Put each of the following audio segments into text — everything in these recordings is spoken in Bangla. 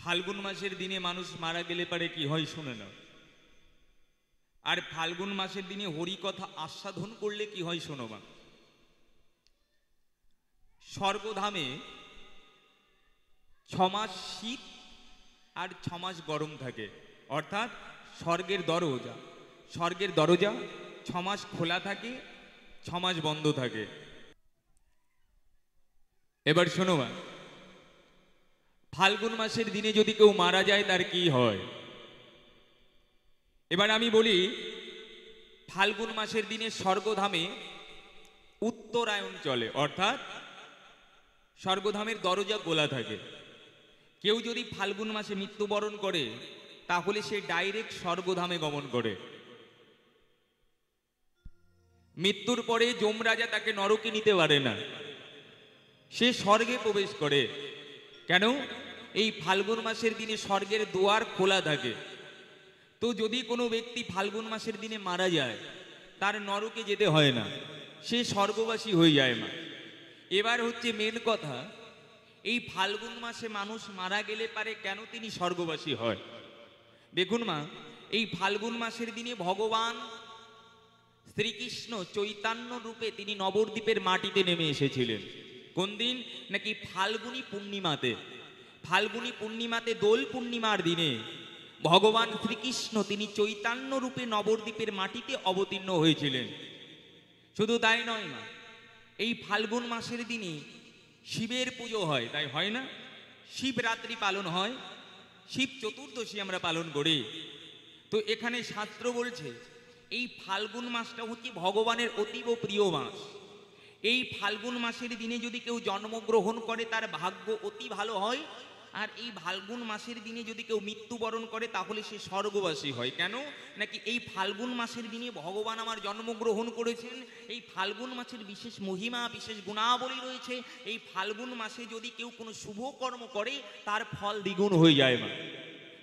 ফাল্গুন মাসের দিনে মানুষ মারা গেলে পারে কি হয় শুনে নাও। আর ফাল্গুন মাসের দিনে হরি কথা আস্বাদন করলে কি হয় শোনো মা। স্বর্গধামে 6 মাস শীত আর 6 মাস গরম থাকে, অর্থাৎ স্বর্গের দরজা 6 মাস খোলা থাকে, 6 মাস বন্ধ থাকে। এবার শোনো মা, ফাল্গুন মাসের দিনে যদি কেউ মারা যায় তার কি হয়। এবার আমি বলি, ফাল্গুন মাসের দিনে স্বর্গধামে উত্তরায়ণ চলে, অর্থাৎ স্বর্গধামের দরজা খোলা থাকে। কেউ যদি ফাল্গুন মাসে মৃত্যুবরণ করে তাহলে সে ডাইরেক্ট স্বর্গধামে গমন করে। মৃত্যুর পরে যমরাজা তাকে নরকে নিতে পারে না, সে স্বর্গে প্রবেশ করে। কেন? এই ফাল্গুন মাসের দিনে স্বর্গের দুয়ার খোলা থাকে। তো যদি কোনো ব্যক্তি ফাল্গুন মাসের দিনে মারা যায়, তার নরকে যেতে হয় না, সে স্বর্গবাসী হয়ে যায় মা। এবার হচ্ছে মেন কথা, এই ফাল্গুন মাসে মানুষ মারা গেলে পারে কেন তিনি স্বর্গবাসী হয়। দেখুন মা, এই ফাল্গুন মাসের দিনে ভগবান শ্রীকৃষ্ণ চৈতন্য রূপে তিনি নবদ্বীপের মাটিতে নেমে এসেছিলেন। কোন দিন? নাকি ফাল্গুনী পূর্ণিমাতে। ফাল্গুনী পূর্ণিমাতে দোল পূর্ণিমার দিনে ভগবান শ্রীকৃষ্ণ তিনি চৈতন্য রূপে নবদ্বীপের মাটিতে অবতীর্ণ হয়েছিলেন। শুধু তাই নয় মা, এই ফাল্গুন মাসের দিনে শিবের পুজো হয়, তাই হয় না? শিবরাত্রি পালন হয়, শিব চতুর্দশী আমরা পালন করি। তো এখানে শাস্ত্র বলছে এই ফাল্গুন মাসটা হচ্ছে ভগবানের অতীব প্রিয় মাস। এই ফাল্গুন মাসের দিনে যদি কেউ জন্মগ্রহণ করে তার ভাগ্য অতি ভালো হয়। আর এই ফাল্গুন মাসের দিনে যদি কেউ মৃত্যুবরণ করে তাহলে সে স্বর্গবাসী হয়। কেন? নাকি এই ফাল্গুন মাসের দিনে ভগবান আমার জন্মগ্রহণ করেছেন। এই ফাল্গুন মাসের বিশেষ মহিমা, বিশেষ গুণাবলী রয়েছে। এই ফাল্গুন মাসে যদি কেউ কোনো শুভ কর্ম করে তার ফল দ্বিগুণ হয়ে যায় মা,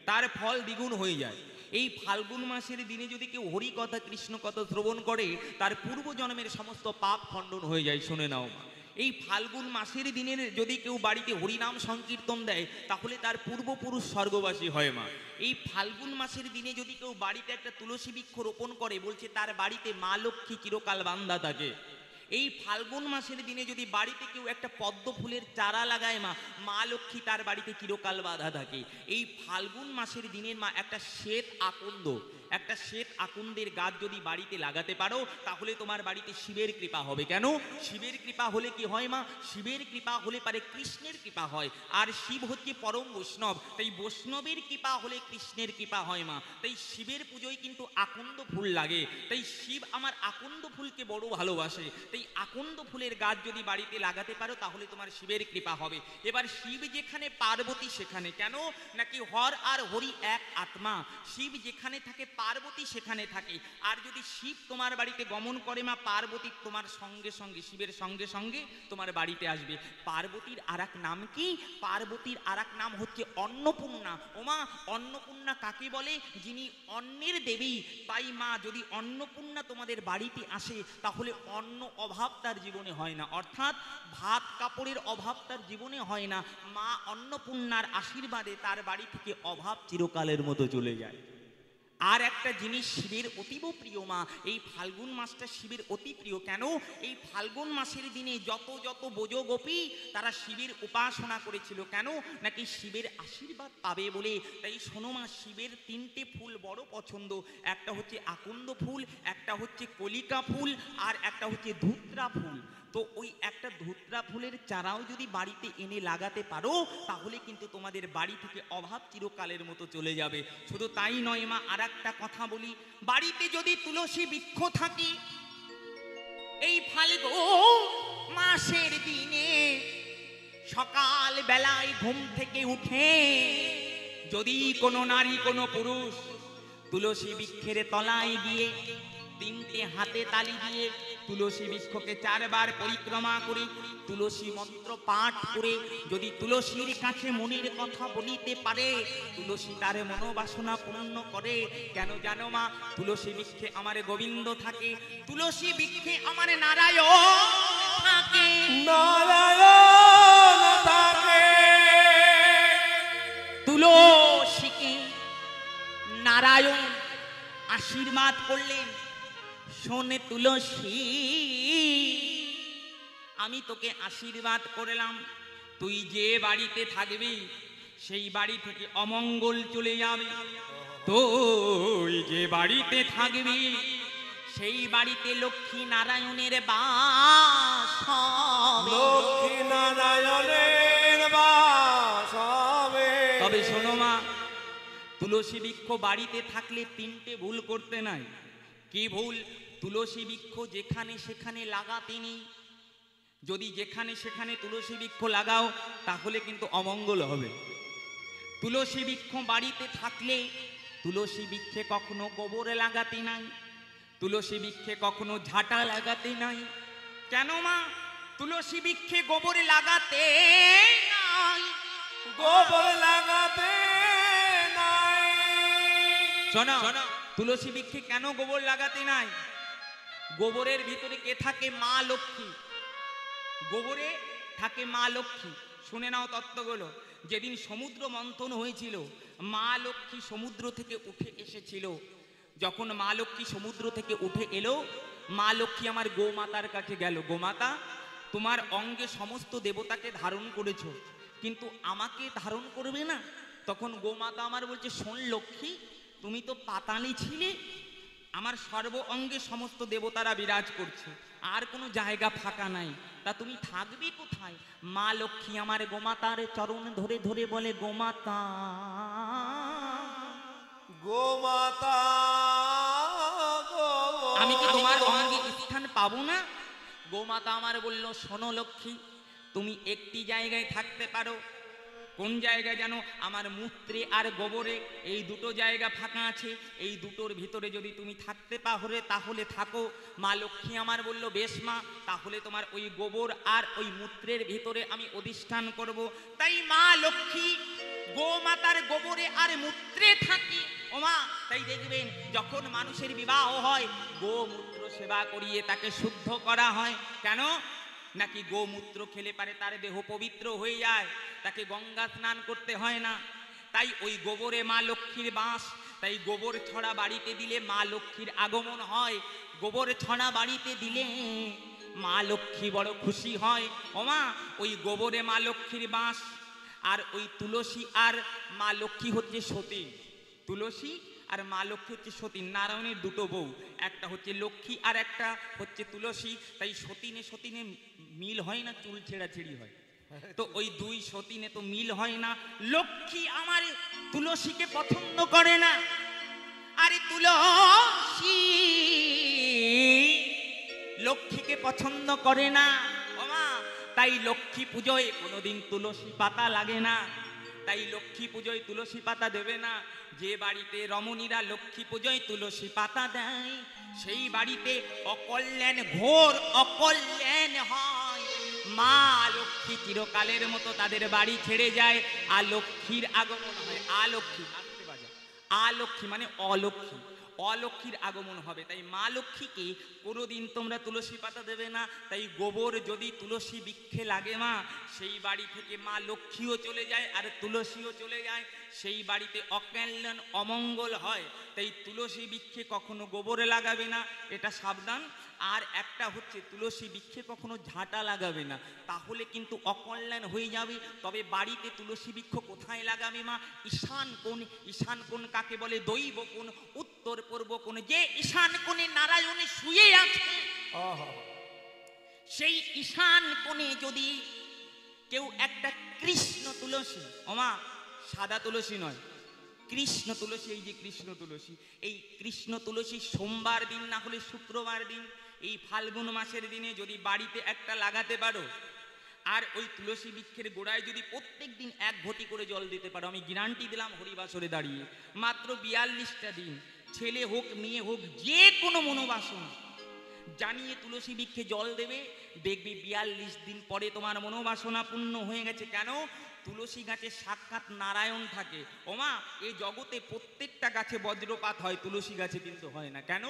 তার ফল দ্বিগুণ হয়ে যায়। এই ফাল্গুন মাসের দিনে যদি কেউ হরি কথা কৃষ্ণ কথা শ্রবণ করে তার পূর্বজন্মের সমস্ত পাপ খণ্ডন হয়ে যায়। শুনে নাও মা, এই ফাল্গুন মাসের দিনের যদি কেউ বাড়িতে হরিনাম সংকীর্তন দেয় তাহলে তার পূর্বপুরুষ স্বর্গবাসী হয় মা। এই ফাল্গুন মাসের দিনে যদি কেউ বাড়িতে একটা তুলসী বৃক্ষ রোপণ করে, বলছে তার বাড়িতে মা লক্ষ্মী চিরকাল বান্ধা থাকে। এই ফাল্গুন মাসের দিনে যদি বাড়িতে কেউ একটা পদ্ম ফুলের চারা লাগায় মা, মা লক্ষ্মী তার বাড়িতে চিরকাল বাঁধা থাকে। এই ফাল্গুন মাসের দিনের মা একটা শ্বেত আকন্দের গাছ যদি বাড়িতে লাগাতে পারো তাহলে তোমার বাড়িতে শিবের কৃপা হবে। কেন? শিবের কৃপা হলে কি হয় মা? শিবের কৃপা হলে পারে কৃষ্ণের কৃপা হয়। আর শিব হচ্ছে পরম বৈষ্ণব, তাই বৈষ্ণবের কৃপা হলে কৃষ্ণের কৃপা হয় মা। তাই শিবের পুজোয় কিন্তু আকন্দ ফুল লাগে। তাই শিব আমার আকন্দ ফুলকে বড় ভালোবাসে। তাই আকন্দ ফুলের গাছ যদি বাড়িতে লাগাতে পারো তাহলে তোমার শিবের কৃপা হবে। এবার শিব যেখানে পার্বতী সেখানে। কেন? নাকি হর আর হরি এক আত্মা। শিব যেখানে থাকে পার্বতী সেখানে থাকে। আর যদি শিব তোমার বাড়িতে গমন করে মা, পার্বতী তোমার সঙ্গে সঙ্গে শিবের সঙ্গে সঙ্গে তোমার বাড়িতে আসবে। পার্বতীর আর এক নাম কি? পার্বতীর আর এক নাম হচ্ছে অন্নপূর্ণা। ওমা, অন্নপূর্ণা কাকে বলে? যিনি অন্নের দেবী। তাই মা, যদি অন্নপূর্ণা তোমাদের বাড়িতে আসে তাহলে অন্ন অভাব তার জীবনে হয় না, অর্থাৎ ভাত কাপড়ের অভাব তার জীবনে হয় না। মা অন্নপূর্ণার আশীর্বাদে তার বাড়ি থেকে অভাব চিরকালের মতো চলে যায়। আর একটা জিনিস শিবের অতীব প্রিয় মা, এই ফাল্গুন মাসটা শিবের অতি প্রিয়। কেন? এই ফাল্গুন মাসের দিনে যত ব্রজগোপী তারা শিবের উপাসনা করেছিল। কেন? নাকি শিবের আশীর্বাদ পাবে বলে। তাই শোনো মা, শিবের 3টে ফুল বড় পছন্দ। একটা হচ্ছে আকন্দ ফুল, একটা হচ্ছে কলিকা ফুল, আর একটা হচ্ছে ধুত্রা ফুল। তো ওই একটা ধুত্রা ফুলের চারাও যদি বাড়িতে এনে লাগাতে পারো তাহলে কিন্তু তোমাদের বাড়ি থেকে অভাব চিরকালের মতো চলে যাবে। শুধু তাই নয় মা, আর একটা কথা বলি, বাড়িতে যদি তুলসী বৃক্ষ থাকে এই ফাল্গুন মাসের দিনে সকাল বেলায় ঘুম থেকে উঠে যদি কোনো নারী কোনো পুরুষ তুলসী বৃক্ষের তলায় গিয়ে 3টে হাতে তালি দিয়ে তুলসী বৃক্ষকে 4 বার পরিক্রমা করে তুলসী মন্ত্র পাঠ করে যদি তুলসীর কাছে মনের কথা বলিতে পারে, তুলসী তার মনোবাসনা পূর্ণ করে। কেন জানো মা? তুলসী বৃক্ষে আমার গোবিন্দ থাকে, তুলসী বৃক্ষে আমার নারায়ণ থাকে, নারায়ণ থাকে। তুলসীকে নারায়ণ আশীর্বাদ করলেন, শোনে তুলসী, আমি তোকে আশীর্বাদ করলাম, তুই যে বাড়িতে থাকবি সেই বাড়ি থেকে অমঙ্গল চলে যাবে। তুই যে বাড়িতে থাকবি সেই বাড়িতে লক্ষ্মী নারায়ণের বাস হবে। লক্ষ্মী নারায়ণের বাস হবে। তবে শোনো মা, তুলসী বৃক্ষ বাড়িতে থাকলে তিনটে ভুল করতে নাই। কি ভুল? তুলসী বৃক্ষ যেখানে সেখানে লাগাতে নেই। যদি যেখানে সেখানে তুলসী বৃক্ষ লাগাও তাহলে কিন্তু অমঙ্গল হবে। তুলসী বৃক্ষ বাড়িতে থাকলে তুলসী বৃক্ষে কখনো গোবর লাগাতে নাই, তুলসী বৃক্ষে কখনো ঝাঁটা লাগাতে নাই। কেন মা? তুলসী বৃক্ষে গোবর লাগাতে নাই, গোবর লাগাতে নাই। শোনো, তুলসী বৃক্ষে কেন গোবর লাগাতে নাই? গোবরের ভিতরে কে থাকে? মা লক্ষ্মী। গোবরে থাকে মা লক্ষ্মী। শুনে নাও তত্ত্বগুলো। যেদিন সমুদ্র মন্থন হয়েছিল, মা লক্ষ্মী সমুদ্র থেকে উঠে এসেছিল। যখন মা লক্ষ্মী সমুদ্র থেকে উঠে এলো, মা লক্ষ্মী আমার গোমাতার কাছে গেল। গোমাতা, তোমার অঙ্গে সমস্ত দেবতাকে ধারণ করেছো, কিন্তু আমাকে ধারণ করবে না? তখন গোমাতা আমার বলছে, শোন লক্ষ্মী, তুমি তো পাতালে ছিলে, আমার সর্ব অঙ্গে সমস্ত দেবতারা বিরাজ করছে, আর কোনো জায়গা ফাঁকা নাই, তা তুমি থাকবে কোথায়? মা লক্ষ্মী আমার গোমাতার চরণ ধরে ধরে বলে, গোমাতা, গোমাতা, আমি কি তোমার অঙ্গে স্থান পাবো না? গোমাতা আমার বলল, শোনো লক্ষ্মী, তুমি একটি জায়গায় থাকতে পারো। কোন জায়গায় জানো? আমার মূত্রে আর গোবরে এই দুটো জায়গা ফাঁকা আছে, এই দুটোর ভিতরে যদি তুমি থাকতে পারো তাহলে থাকো। মা লক্ষ্মী আমার বলল, বেশ মা, তাহলে তোমার ওই গোবর আর ওই মূত্রের ভিতরে আমি অধিষ্ঠান করব। তাই মা লক্ষ্মী গোমাতার গোবরে আর মূত্রে থাকে। ও মা, তাই দেখবেন যখন মানুষের বিবাহ হয় গোমূত্র সেবা করিয়ে তাকে শুদ্ধ করা হয়। কেন? নাকি গোমূত্র খেলে পারে তার দেহ পবিত্র হয়ে যায়, তাকে গঙ্গা স্নান করতে হয় না। তাই ওই গোবরে মা লক্ষ্মীর বাস। তাই গোবর ছড়া বাড়িতে দিলে মা লক্ষ্মীর আগমন হয়। গোবর ছড়া বাড়িতে দিলে মা লক্ষ্মী বড় খুশি হয়। ওমা, ওই গোবরে মা লক্ষ্মীর বাস। আর ওই তুলসী আর মা লক্ষ্মী হচ্ছে সতী। তুলসী আর মা লক্ষ্মী হচ্ছে সতী। নারায়ণের দুটো বউ, একটা হচ্ছে লক্ষ্মী আর একটা হচ্ছে তুলসী। তাই সতীনে সতীনে মিল হয় না, চুল ছেঁড়াছেড়ি হয়। তো ওই দুই সতীনে তো মিল হয় না। লক্ষ্মী আমার তুলসীকে পছন্দ করে না, আরে তুলসী লক্ষ্মীকে পছন্দ করে না। ওমা, তাই লক্ষ্মী পুজোয় কোনোদিন তুলসী পাতা লাগে না। তাই লক্ষ্মী পুজোয় তুলসী পাতা দেবে না। যে বাড়িতে রমণীরা লক্ষ্মী পুজোয় তুলসী পাতা দেয় সেই বাড়িতে অকল্যাণ, ঘোর অকল্যাণ হয়। মা লক্ষ্মী চিরকালের মতো তাদের বাড়ি ছেড়ে যায়, আর লক্ষ্মীর আগমন হয়। আলক্ষ্মী, আসতে বাজা, আলক্ষ্মী মানে অলক্ষ্মী, অলক্ষ্মীর আগমন হবে। তাই মা লক্ষ্মীকে কোনোদিন তোমরা তুলসী পাতা দেবে না। তাই গোবর যদি তুলসী বৃক্ষে লাগে মা, সেই বাড়ি থেকে মা লক্ষ্মীও চলে যায় আর তুলসীও চলে যায়, সেই বাড়িতে অকল্যাণ অমঙ্গল হয়। তাই তুলসী বৃক্ষে কখনো গোবরে লাগাবে না, এটা সাবধান। আর একটা হচ্ছে তুলসী বৃক্ষে কখনো ঝাঁটা লাগাবে না, তাহলে কিন্তু অকল্যাণ হয়ে যাবে। তবে বাড়িতে তুলসী বৃক্ষ কোথায় লাগাবে মা? ঈশান কোণ। ঈশান কোণ কাকে বলে? দৈব কোণ, উত্তর পূর্ব কোণ। যে ঈশান কোণে নারায়ণে শুয়ে আছে, সেই ঈশান কোণে যদি কেউ একটা কৃষ্ণ তুলসী, ওমা সাদা তুলসী নয়, কৃষ্ণ তুলসী, এই যে কৃষ্ণ তুলসী, এই কৃষ্ণ তুলসী সোমবার দিন না হলে শুক্রবার দিন, এই ফাল্গুন মাসের দিনে যদি বাড়িতে একটা লাগাতে পারো, আর ওই তুলসী বৃক্ষের গোড়ায় যদি প্রত্যেক দিন এক ঘটি করে জল দিতে পারো, আমি গ্যারান্টি দিলাম হরিবাসরে দাঁড়িয়ে, মাত্র 42টা দিন, ছেলে হোক মেয়ে হোক যে কোনো মনোবাসনা জানিয়ে তুলসী বৃক্ষে জল দেবে, দেখবি 42 দিন পরে তোমার মনোবাসনা পূর্ণ হয়ে গেছে। কেন? তুলসী গাছে সাক্ষাৎ নারায়ণ থাকে। ওমা, এই জগতে প্রত্যেকটা গাছে বজ্রপাত হয়, তুলসী গাছে কিন্তু হয় না। কেন?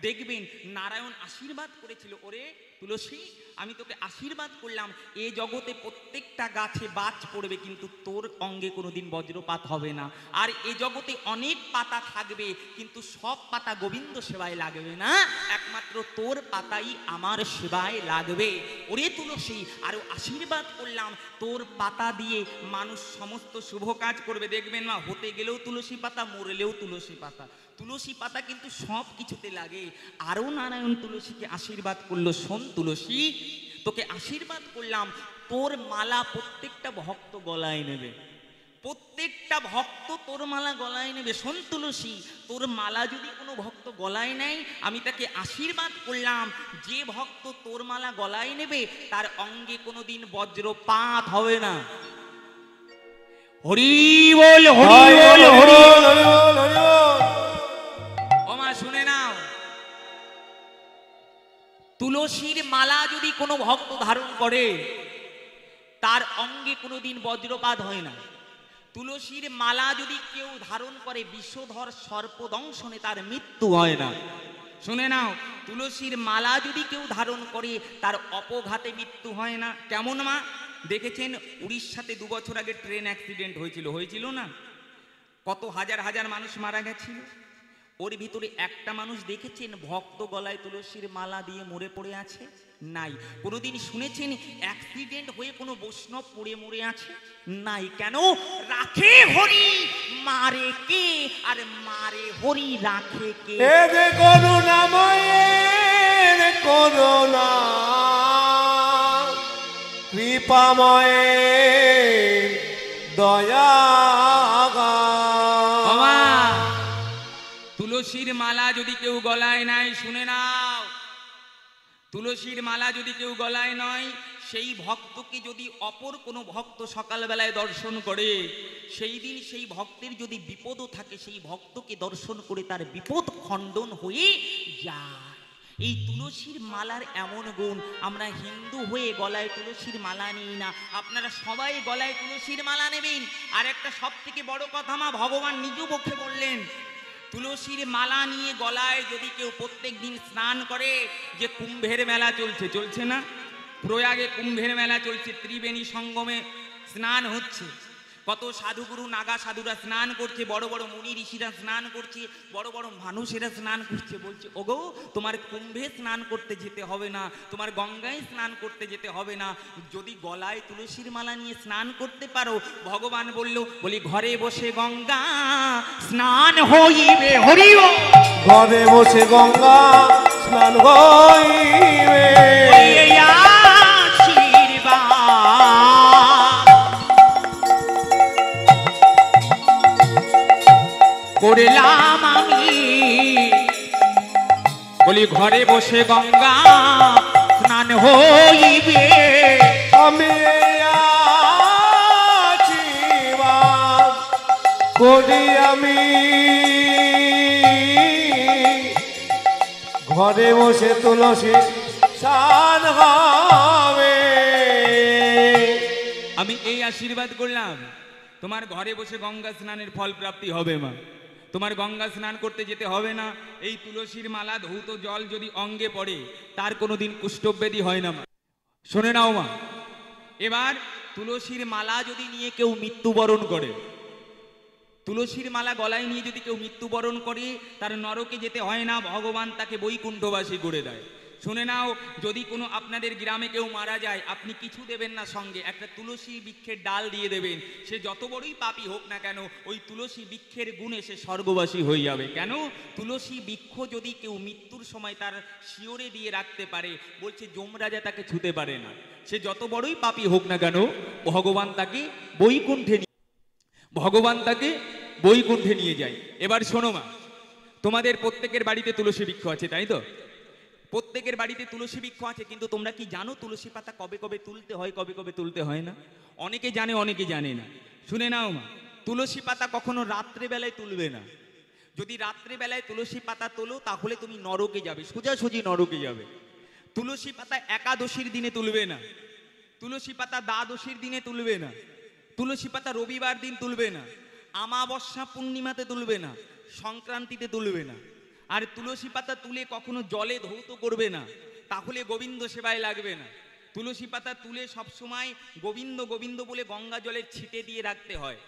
দেখবেন নারায়ণ আশীর্বাদ করেছিল, ওরে তুলসী, আমি তোকে আশীর্বাদ করলাম, এ জগতে প্রত্যেকটা গাছে বাজ পড়বে, কিন্তু তোর অঙ্গে কোনোদিন বজ্রপাত হবে না। আর এ জগতে অনেক পাতা থাকবে, কিন্তু সব পাতা গোবিন্দ সেবায় লাগবে না, একমাত্র তোর পাতাই আমার সেবায় লাগবে। ওরে তুলসী, আরো আশীর্বাদ করলাম, তোর পাতা দিয়ে মানুষ সমস্ত শুভ কাজ করবে। দেখবেন মা, হতে গেলেও তুলসী পাতা, মরলেও তুলসী পাতা। তুলসী পাতা কিন্তু সব কিছুতে লাগে। আরো নারায়ণ তুলসীকে আশীর্বাদ করলো, শোন তুলসী, তোকে আশীর্বাদ করলাম, তোর মালা প্রত্যেকটা ভক্ত গলায় নেবে, প্রত্যেকটা ভক্ত তোর মালা গলায় নেবে। শোন তুলসী, তোর মালা যদি কোনো ভক্ত গলায় নেয়, আমি তাকে আশীর্বাদ করলাম, যে ভক্ত তোর মালা গলায় নেবে তার অঙ্গে কোনোদিন বজ্রপাত হবে না। হরি বল, হরি বল, হরি বল। ওমা শুনে নাও, তুলসীর মালা যদি কোনো ভক্ত ধারণ করে তার অঙ্গে কোনোদিন বজ্রপাত হয় না। তুলসীর মালা যদি কেউ ধারণ করে বিষধর সর্পদংশনে তার মৃত্যু হয় না। শুনে নাও, তুলসীর মালা যদি কেউ ধারণ করে তার অপঘাতে মৃত্যু হয় না। কেমন মা? দেখেছেন উড়িষ্যাতে 2 বছর আগে ট্রেন অ্যাক্সিডেন্ট হয়েছিল না? কত হাজার হাজার মানুষ মারা গেছিল। ওর ভিতরে একটা মানুষ দেখেছেন ভক্ত গলায় তুলসীর মালা দিয়ে মরে পড়ে আছে? নাই। কোনোদিন শুনেছেন অ্যাক্সিডেন্ট হয়ে কোনো বৈষ্ণব পড়ে মরে আছে? নাই। কেন? রাখে হরি, মারে কে? আর মারে হরি, রাখে কে? এ যে করুণাময়ের করুণা, কৃপাময়ের দয়া। তুলসীর মালা যদি কেউ গলায় নাই, শুনে নাও, তুলসীর মালা যদি কেউ গলায় নয়, সেই ভক্তকে যদি অপর কোনো ভক্ত সকালবেলায় দর্শন করে, সেই দিন সেই ভক্তের যদি বিপদও থাকে, সেই ভক্তকে দর্শন করে তার বিপদ খণ্ডন হয়ে যায়। এই তুলসীর মালার এমন গুণ, আমরা হিন্দু হয়ে গলায় তুলসীর মালা নিই না, আপনারা সবাই গলায় তুলসীর মালা নেবেন। আর একটা সব থেকে বড় কথা, মা ভগবান নিজ মুখে বললেন, তুলসীর মালা নিয়ে গলায় যদি কেউ প্রত্যেক দিন স্নান করে, যে কুম্ভের মেলা চলছে না, প্রয়াগে কুম্ভের মেলা চলছে, ত্রিবেণী সঙ্গমে স্নান হচ্ছে, কত সাধুগুরু নাগা সাধুরা স্নান করছে, বড় বড় মুনি ঋষিরা স্নান করছে, বড় বড় মানুষেরা স্নান করছে। বলছে, ওগো তোমার কুম্ভে স্নান করতে যেতে হবে না, তোমার গঙ্গায় স্নান করতে যেতে হবে না, যদি গলায় তুলসীর মালা নিয়ে স্নান করতে পারো, ভগবান বলি ঘরে বসে গঙ্গা স্নান হইবে। হরি বল। ঘরে বসে গঙ্গা স্নান হইবে। করলাম আমি, বলি ঘরে বসে গঙ্গা স্নান হইবে। আমি আশীর্বাদ করি, আমি ঘরে বসে তুলসী স্নান হবে। আমি এই আশীর্বাদ করলাম, তোমার ঘরে বসে গঙ্গা স্নানের ফল প্রাপ্তি হবে মা। তোমার গঙ্গা স্নান করতে যেতে হবে না। এই তুলসীর মালা ধৌত জল যদি অঙ্গে পড়ে, তার কোনোদিন কুষ্ঠব্যাধি হয় না মা। শোনে নাও মা, এবার তুলসীর মালা যদি নিয়ে কেউ মৃত্যুবরণ করে, তুলসীর মালা গলায় নিয়ে যদি কেউ মৃত্যুবরণ করে, তার নরকে যেতে হয় না, ভগবান তাকে বৈকুণ্ঠবাসী করে দেয়। শুনে নাও, যদি কোনো আপনাদের গ্রামে কেউ মারা যায়, আপনি কিছু দেবেন না, সঙ্গে একটা তুলসী বৃক্ষের ডাল দিয়ে দেবেন। সে যত বড়ই পাপী হোক না কেন, ওই তুলসী বৃক্ষের গুণে সে স্বর্গবাসী হয়ে যাবে। কেন? তুলসী বৃক্ষ যদি কেউ মৃত্যুর সময় তার শিওরে দিয়ে রাখতে পারে, বলছে যমরাজা তাকে ছুতে পারে না। সে যত বড়ই পাপী হোক না কেন, ভগবান তাকে বৈকুণ্ঠে নিয়ে যায়। এবার শোনো মা, তোমাদের প্রত্যেকের বাড়িতে তুলসী বৃক্ষ আছে, তাই তো? প্রত্যেকের বাড়িতে তুলসী বৃক্ষ আছে, কিন্তু তোমরা কি জানো তুলসী পাতা কবে কবে তুলতে হয়, কবে কবে তুলতে হয় না? অনেকে জানে, অনেকে জানে না। শুনে নাও মা, তুলসী পাতা কখনো রাত্রেবেলায় তুলবে না। যদি রাত্রেবেলায় তুলসী পাতা তোলো, তাহলে তুমি নরকে যাবে, সোজাসুজি নরকে যাবে। তুলসী পাতা একাদশীর দিনে তুলবে না, তুলসী পাতা দ্বাদশীর দিনে তুলবে না, তুলসী পাতা রবিবার দিন তুলবে না, আমাবস্যা পূর্ণিমাতে তুলবে না, সংক্রান্তিতে তুলবে না। আর তুলসী পাতা তুলে কখনো জলে ধৌত করবে না। তাহলে গোবিন্দ সেবায় লাগবে না। তুলসী পাতা তুলে সবসময় গোবিন্দ গোবিন্দ বলে গঙ্গা জলের ছিটে দিয়ে রাখতে হয়।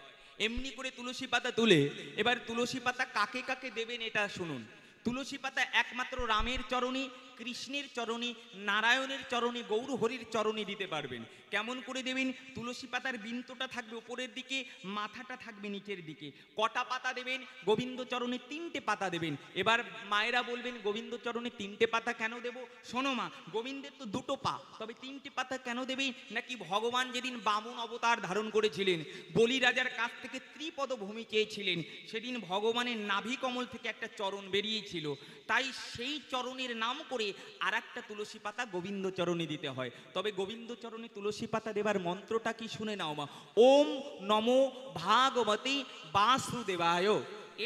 এমনি করে তুলসী পাতা তুলে এবার তুলসী পাতা কাকে কাকে দেবেন এটা শুনুন। তুলসী পাতা একমাত্র রামের চরণে, কৃষ্ণের চরণে, নারায়ণের চরণে, গৌর হরির চরণে দিতে পারবেন। কেমন করে দেবেন? তুলসী পাতার বিন্দুটা থাকবে উপরের দিকে, মাথাটা থাকবে নিচের দিকে। কটা পাতা দেবেন? গোবিন্দ চরণে 3টে পাতা দেবেন। এবার মায়েরা বলবেন গোবিন্দ চরণে 3টে পাতা কেন দেব? শোনো মা, গোবিন্দের তো 2টো পা, তবে 3টে পাতা কেন দেবে? নাকি ভগবান যেদিন বামন অবতার ধারণ করেছিলেন, বলি রাজার কাছ থেকে ত্রিপদ ভূমি চেয়েছিলেন, সেদিন ভগবানের নাভি কমল থেকে একটা চরণ বেরিয়েছিল, তাই সেই চরণের নাম করে আর একটা তুলসী পাতা গোবিন্দ চরণে দিতে হয়। তবে গোবিন্দ চরণে তুলসী পাতা দেবার মন্ত্রটা কি শুনে নাও মা। ওম নমো ভাগবতে বাসুদেবায়,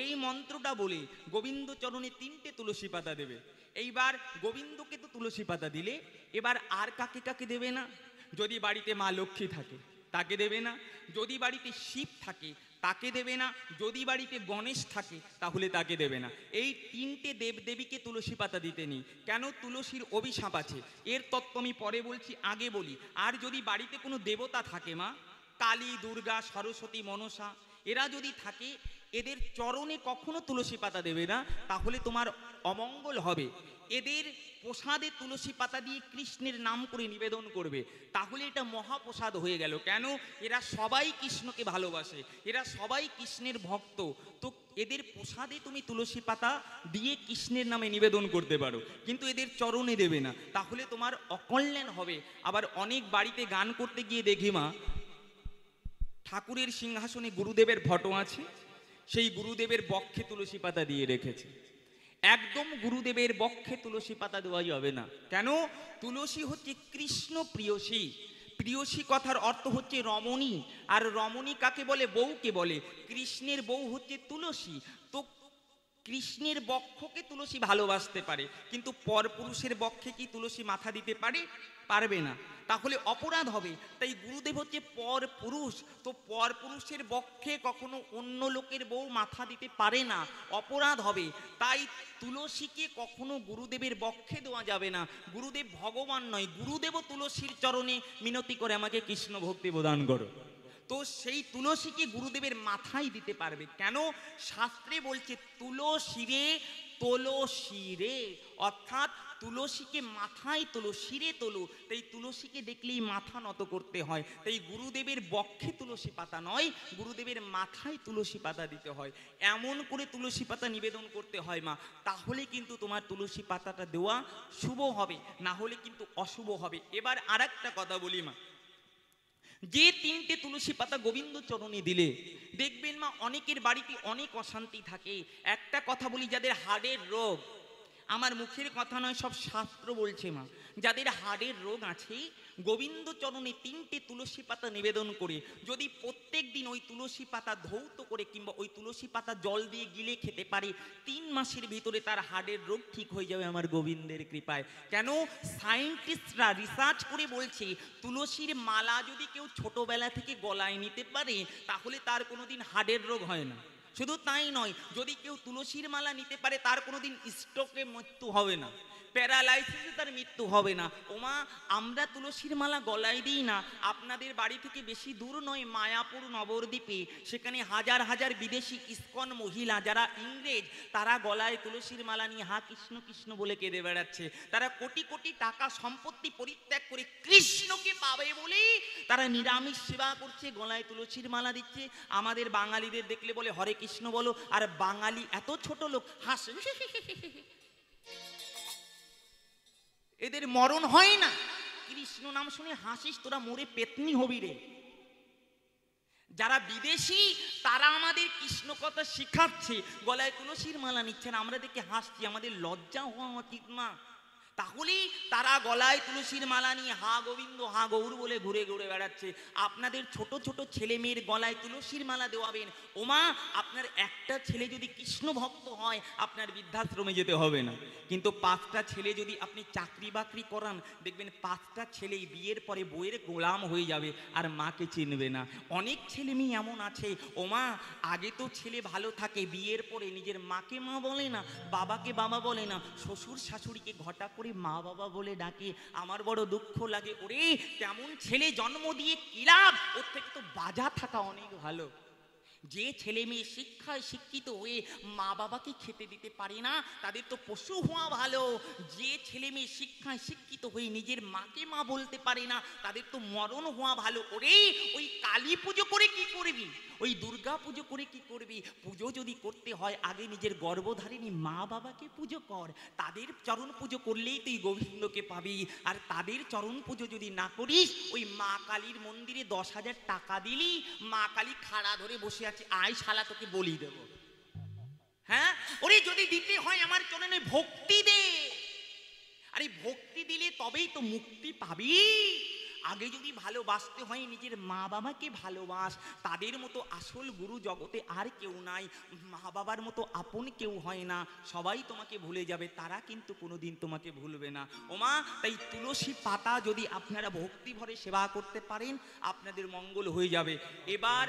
এই মন্ত্রটা বলে গোবিন্দ চরণে 3টে তুলসী পাতা দেবে। এইবার গোবিন্দকে তো তুলসী পাতা দিলে, এবার আর কাকে কাকে দেবে না? যদি বাড়িতে মা লক্ষ্মী থাকে তাকে দেবে না, যদি বাড়িতে শিব থাকে তাকে দেবে না, যদি বাড়িতে গণেশ থাকে তাহলে তাকে দেবে না। এই 3টে দেবদেবীকে তুলসী পাতা দিতে নেই। কেন? তুলসীর অভিশাপ আছে। এর তত্ত্ব আমি পরে বলছি, আগে বলি। আর যদি বাড়িতে কোনো দেবতা থাকে মা, কালী, দুর্গা, সরস্বতী, মনসা, এরা যদি থাকে, এদের চরণে কখনো তুলসী পাতা দেবে না, তাহলে তোমার অমঙ্গল হবে। এদের প্রসাদে তুলসী পাতা দিয়ে কৃষ্ণের নাম করে নিবেদন করবে, তাহলে এটা মহাপ্রসাদ হয়ে গেল। কেন? এরা সবাই কৃষ্ণকে ভালোবাসে, এরা সবাই কৃষ্ণের ভক্ত, তো এদের প্রসাদে তুমি তুলসী পাতা দিয়ে কৃষ্ণের নামে নিবেদন করতে পারো, কিন্তু এদের চরণে দেবে না, তাহলে তোমার অকল্যাণ হবে। আবার অনেক বাড়িতে গান করতে গিয়ে দেখি মা, ঠাকুরের সিংহাসনে গুরুদেবের ফটো আছে, সেই গুরুদেবের বক্ষে তুলসী পাতা দিয়ে রেখেছে। একদম গুরুদেবের বক্ষে তুলসী পাতা দেওয়া যাবে না। কেন? তুলসী হচ্ছে কৃষ্ণ প্রিয়সী। প্রিয়সী কথার অর্থ হচ্ছে রমণী, আর রমণী কাকে বলে? বউকে বলে। কৃষ্ণের বউ হচ্ছে তুলসী। তো কৃষ্ণের বক্ষকে তুলসী ভালোবাসতে পারে, কিন্তু পরপুরুষের বক্ষে কি তুলসী মাথা দিতে পারে? পারবে না, তাহলে অপরাধ হবে। তাই গুরুদেব হচ্ছে পরপুরুষ, তো পরপুরুষের বক্ষে কখনো অন্য লোকের বউ মাথা দিতে পারে না, অপরাধ হবে। তাই তুলসীকে কখনো গুরুদেবের বক্ষে দেওয়া যাবে না। গুরুদেব ভগবান নয়, গুরুদেবও তুলসীর চরণে মিনতি করে আমাকে কৃষ্ণ ভক্তি প্রদান করো। তো সেই তুলসীকে গুরুদেবের মাথায় দিতে পারবে। কেন? শাস্ত্রে বলছে তুলসীরে তুলসীরে, অর্থাৎ তুলসীকে মাথায় তোলো, শিরে তোলো। তাই তুলসীকে দেখলেই মাথা নত করতে হয়। তাই গুরুদেবের বক্ষে তুলসী পাতা নয়, গুরুদেবের মাথায় তুলসী পাতা দিতে হয়। এমন করে তুলসী পাতা নিবেদন করতে হয় মা, তাহলে কিন্তু তোমার তুলসী পাতাটা দেওয়া শুভ হবে, না হলে কিন্তু অশুভ হবে। এবার আর একটা কথা বলি মা, যে 3টে তুলসী পাতা গোবিন্দ চরণে দিলে দেখবেন মা অনেকের বাড়িতে অনেক অশান্তি থাকে। একটা কথা বলি, যাদের হাড়ের রোগ, আমার মুখের কথা নয়, সব শাস্ত্র বলছে মা, যাদের হাড়ের রোগ আছে, গোবিন্দ চরণে 3টে তুলসী পাতা নিবেদন করে যদি প্রত্যেক দিন ওই তুলসী পাতা ধৌত করে কিংবা ওই তুলসী পাতা জল দিয়ে গিলে খেতে পারে, 3 মাসের ভিতরে তার হাড়ের রোগ ঠিক হয়ে যাবে আমার গোবিন্দের কৃপায়। কেন? সায়েন্টিস্টরা রিসার্চ করে বলছে, তুলসীর মালা যদি কেউ ছোটবেলা থেকে গলায় নিতে পারে, তাহলে তার কোনোদিন হাড়ের রোগ হয় না। শুধু তাই নয়, যদি কেউ তুলসীর মালা নিতে পারে, তার কোনোদিন স্ট্রোকে মৃত্যু হবে না, প্যারালাইসিসে তার মৃত্যু হবে না। ওমা, আমরা তুলসীর মালা গলায় দিই না। আপনাদের বাড়ি থেকে বেশি দূর নয়, মায়াপুর নবদ্বীপে, সেখানে হাজার হাজার বিদেশি ইস্কন মহিলা যারা ইংরেজ, তারা গলায় তুলসীর মালা নিয়ে হা কৃষ্ণ কৃষ্ণ বলে কেঁদে বেড়াচ্ছে। তারা কোটি কোটি টাকা সম্পত্তি পরিত্যাগ করে কৃষ্ণকে পাবে বলে তারা নিরামিষ সেবা করছে, গলায় তুলসীর মালা দিচ্ছে। আমাদের বাঙালিদের দেখলে বলে হরে কৃষ্ণ বলো, আর বাঙালি এত ছোট লোক হাসে, এদের মরণ হয় না। কৃষ্ণ নাম শুনে হাসিস, তোরা মরে পেতনি হবি রে। যারা বিদেশি তারা আমাদের কৃষ্ণ কথা শিখাচ্ছে, গলায় তুলসীর মালা নিচ্ছেন, আমরা দেখে হাসছি, আমাদের লজ্জা হওয়া উচিত না। তাহলেই তারা গলায় তুলসীর মালা নিয়ে হা গোবিন্দ হা গৌর বলে ঘুরে ঘুরে বেড়াচ্ছে। আপনাদের ছোট ছোট ছেলে মেয়ের গলায় তুলসীর মালা দেওয়াবেন। ওমা, আপনার একটা ছেলে যদি কৃষ্ণ ভক্ত হয়, আপনার বৃদ্ধাশ্রমে যেতে হবে না। কিন্তু 5টা ছেলে যদি আপনি চাকরি বাকরি করান, দেখবেন 5টা ছেলেই বিয়ের পরে বইয়ের গোলাম হয়ে যাবে, আর মাকে চিনবে না। অনেক ছেলে মেয়ে এমন আছে, ওমা, আগে তো ছেলে ভালো থাকে, বিয়ের পরে নিজের মাকে মা বলে না, বাবাকে বাবা বলে না, শ্বশুর শাশুড়িকে ঘটা করে করে মা বাবা বলে ডাকে, আমার বড় দুঃখ লাগে। ওরে তেমন ছেলে জন্ম দিয়ে কি লাভ, ওর থেকে তো বাজা থাকা অনেক ভালো। যে ছেলে মেয়ে শিক্ষায় শিক্ষিত হয়ে মা বাবাকে খেতে দিতে পারে না, তাদের তো পশু হওয়া ভালো। যে ছেলে মেয়ে শিক্ষায় শিক্ষিত হয়ে নিজের মাকে মা বলতে পারে না, তাদের তো মরণ হওয়া ভালো। ওরে ওই কালী পুজো করে কি করবি, ওই দুর্গা পুজো করে কি করবি? পুজো যদি করতে হয় আগে নিজের গর্ভধারিণী মা বাবাকে পুজো কর, তাদের চরণ পুজো করলেই তুই গোবিন্দকে পাবি। আর তাদের চরণ পুজো যদি না করিস, ওই মা কালীর মন্দিরে 10,000 টাকা দিলি, মা কালী খাড়া ধরে বসে আছে, আয় শালা তোকে বলি দেব। হ্যাঁ, ওরে যদি দিতে হয় আমার চরণে ভক্তি দে। আরে ভক্তি দিলে তবেই তো মুক্তি পাবি। আগে যদি ভালোবাসতে হয় নিজের মা বাবাকে ভালোবাস। তাদের মতো আসল গুরু জগতে আর কেউ নাই। মা বাবার মতো আপন কেউ হয় না। সবাই তোমাকে ভুলে যাবে, তারা কিন্তু কোনোদিন তোমাকে ভুলবে না। ওমা, তাই তুলসী পাতা যদি আপনারা ভক্তি ভরে সেবা করতে পারেন, আপনাদের মঙ্গল হয়ে যাবে। এবার